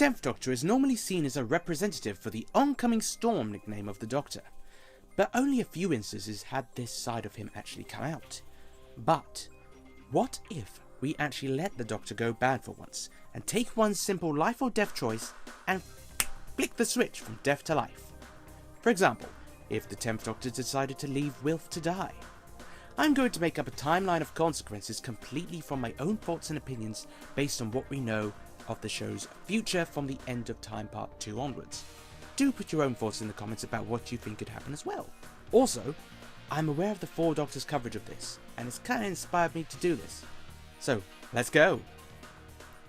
10th Doctor is normally seen as a representative for the oncoming storm nickname of the Doctor, but only a few instances had this side of him actually come out. But what if we actually let the Doctor go bad for once, and take one simple life or death choice and flick the switch from death to life? For example, if the 10th Doctor decided to leave Wilf to die. I'm going to make up a timeline of consequences completely from my own thoughts and opinions based on what we know of the show's future from the End of Time Part 2 onwards. Do put your own thoughts in the comments about what you think could happen as well. Also, I'm aware of the 4 Doctors' coverage of this, and it's kinda inspired me to do this. So, let's go!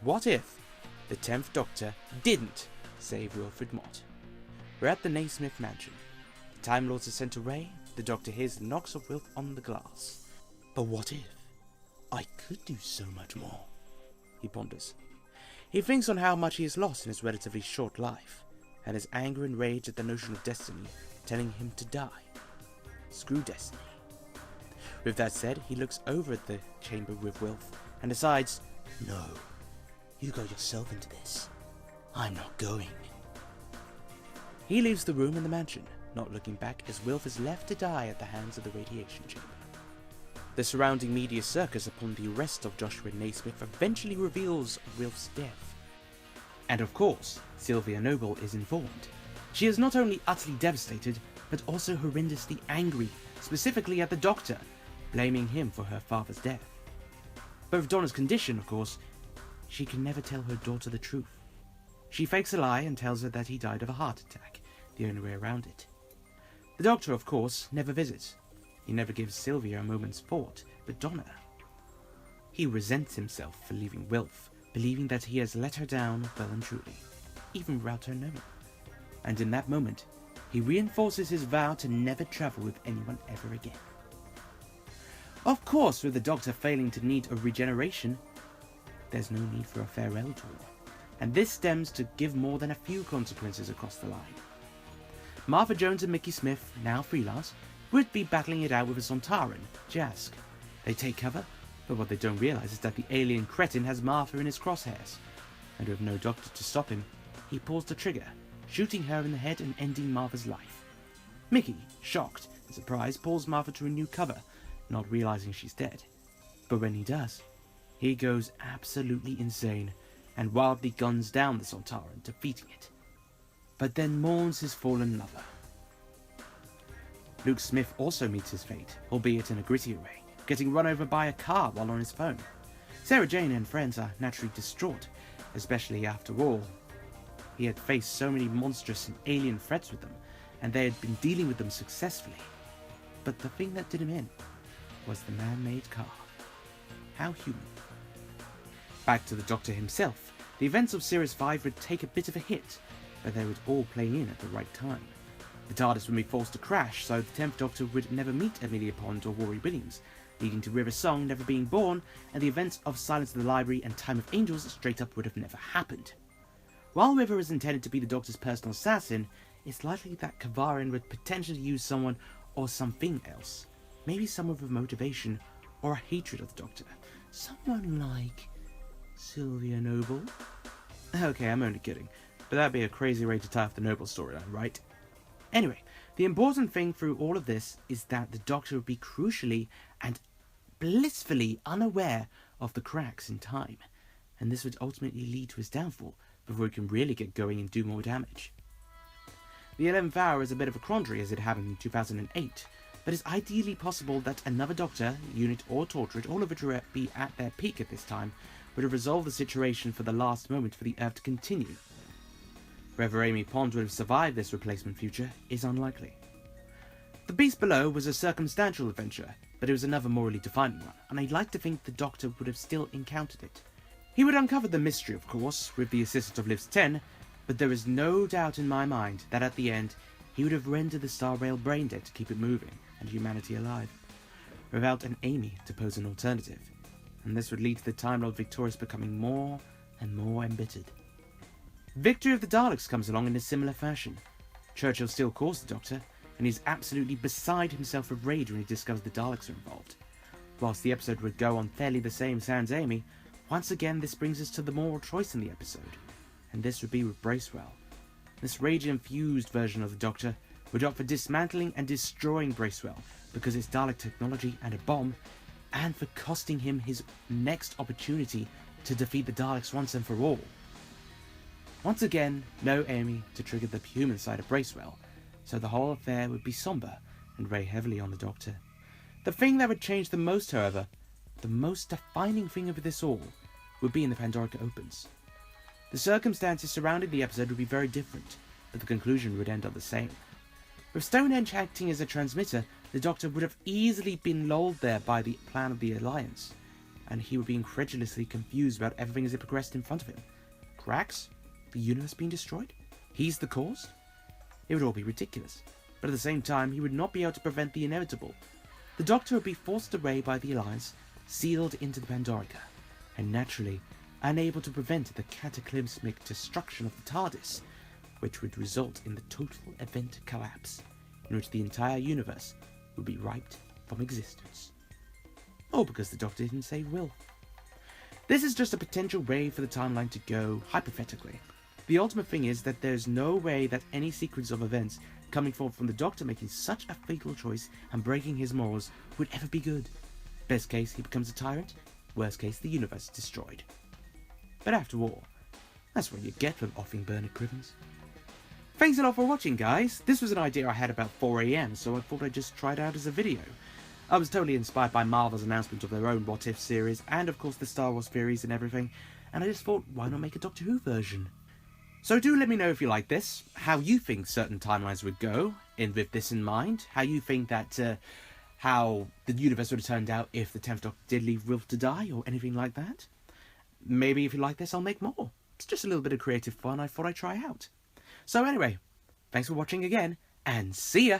What if the 10th Doctor didn't save Wilfred Mott? We're at the Naismith mansion. The Time Lords are sent away. The Doctor hears the knocks of Wilf on the glass. But what if I could do so much more? He ponders. He thinks on how much he has lost in his relatively short life, and his anger and rage at the notion of destiny telling him to die. Screw destiny. With that said, he looks over at the chamber with Wilf and decides, no, you got yourself into this. I'm not going. He leaves the room in the mansion, not looking back as Wilf is left to die at the hands of the radiation chamber. The surrounding media circus upon the arrest of Joshua Naismith eventually reveals Wilf's death. And of course, Sylvia Noble is informed. She is not only utterly devastated, but also horrendously angry, specifically at the Doctor, blaming him for her father's death. But with Donna's condition, of course, she can never tell her daughter the truth. She fakes a lie and tells her that he died of a heart attack, the only way around it. The Doctor, of course, never visits. He never gives Sylvia a moment's thought, but Donna. He resents himself for leaving Wilf, believing that he has let her down well and truly, even without her knowing. And in that moment, he reinforces his vow to never travel with anyone ever again. Of course, with the Doctor failing to need a regeneration, there's no need for a farewell tour, and this stems to give more than a few consequences across the line. Martha Jones and Mickey Smith, now freelance, would be battling it out with a Sontaran, Jask. They take cover, but what they don't realise is that the alien cretin has Martha in his crosshairs, and with no Doctor to stop him, he pulls the trigger, shooting her in the head and ending Martha's life. Mickey, shocked and surprised, pulls Martha to a new cover, not realising she's dead. But when he does, he goes absolutely insane and wildly guns down the Sontaran, defeating it, but then mourns his fallen lover. Luke Smith also meets his fate, albeit in a grittier way, getting run over by a car while on his phone. Sarah Jane and friends are naturally distraught, especially after all. He had faced so many monstrous and alien threats with them, and they had been dealing with them successfully. But the thing that did him in was the man-made car. How human. Back to the Doctor himself, the events of Series 5 would take a bit of a hit, but they would all play in at the right time. The TARDIS would be forced to crash, so the 10th Doctor would never meet Amelia Pond or Rory Williams, leading to River Song never being born, and the events of Silence of the Library and Time of Angels straight up would have never happened. While River is intended to be the Doctor's personal assassin, it's likely that Kavarin would potentially use someone or something else. Maybe someone with motivation or a hatred of the Doctor. Someone like Sylvia Noble? Okay, I'm only kidding, but that'd be a crazy way to tie off the Noble storyline, right? Anyway, the important thing through all of this is that the Doctor would be crucially and blissfully unaware of the cracks in time, and this would ultimately lead to his downfall before he can really get going and do more damage. The 11th hour is a bit of a quandary as it happened in 2008, but it's ideally possible that another Doctor, unit or Torchwood, all of which would be at their peak at this time, would have resolved the situation for the last moment for the Earth to continue. Whether Amy Pond would have survived this replacement future is unlikely. The Beast Below was a circumstantial adventure, but it was another morally defining one, and I'd like to think the Doctor would have still encountered it. He would uncover the mystery, of course, with the assistance of Livs 10, but there is no doubt in my mind that at the end, he would have rendered the Star Rail brain dead to keep it moving and humanity alive, without an Amy to pose an alternative, and this would lead to the Time Lord victorious becoming more and more embittered. Victory of the Daleks comes along in a similar fashion. Churchill still calls the Doctor, and he's absolutely beside himself with rage when he discovers the Daleks are involved. Whilst the episode would go on fairly the same sans Amy, once again this brings us to the moral choice in the episode, and this would be with Bracewell. This rage-infused version of the Doctor would opt for dismantling and destroying Bracewell because it's Dalek technology and a bomb, and for costing him his next opportunity to defeat the Daleks once and for all. Once again, no Amy to trigger the human side of Bracewell, so the whole affair would be somber and weigh heavily on the Doctor. The thing that would change the most, however, the most defining thing of this all, would be in the Pandorica Opens. The circumstances surrounding the episode would be very different, but the conclusion would end up the same. With Stonehenge acting as a transmitter, the Doctor would have easily been lulled there by the plan of the Alliance, and he would be incredulously confused about everything as it progressed in front of him. Cracks? The universe being destroyed? He's the cause? It would all be ridiculous, but at the same time he would not be able to prevent the inevitable. The Doctor would be forced away by the Alliance, sealed into the Pandorica, and naturally unable to prevent the cataclysmic destruction of the TARDIS, which would result in the total event collapse, in which the entire universe would be wiped from existence. All because the Doctor didn't save Wilf. This is just a potential way for the timeline to go, hypothetically. The ultimate thing is that there's no way that any sequence of events coming forward from the Doctor making such a fatal choice and breaking his morals would ever be good. Best case, he becomes a tyrant. Worst case, the universe is destroyed. But after all, that's what you get from offing Bernard Crivens. Thanks a lot for watching, guys. This was an idea I had about 4 AM, so I thought I'd just try it out as a video. I was totally inspired by Marvel's announcement of their own What If series, and of course the Star Wars theories and everything, and I just thought, why not make a Doctor Who version? So do let me know if you like this, how you think certain timelines would go, and with this in mind, how you think that, how the universe would have turned out if the 10th Doctor did leave Wilf to die, or anything like that. Maybe if you like this, I'll make more. It's just a little bit of creative fun I thought I'd try out. So anyway, thanks for watching again, and see ya!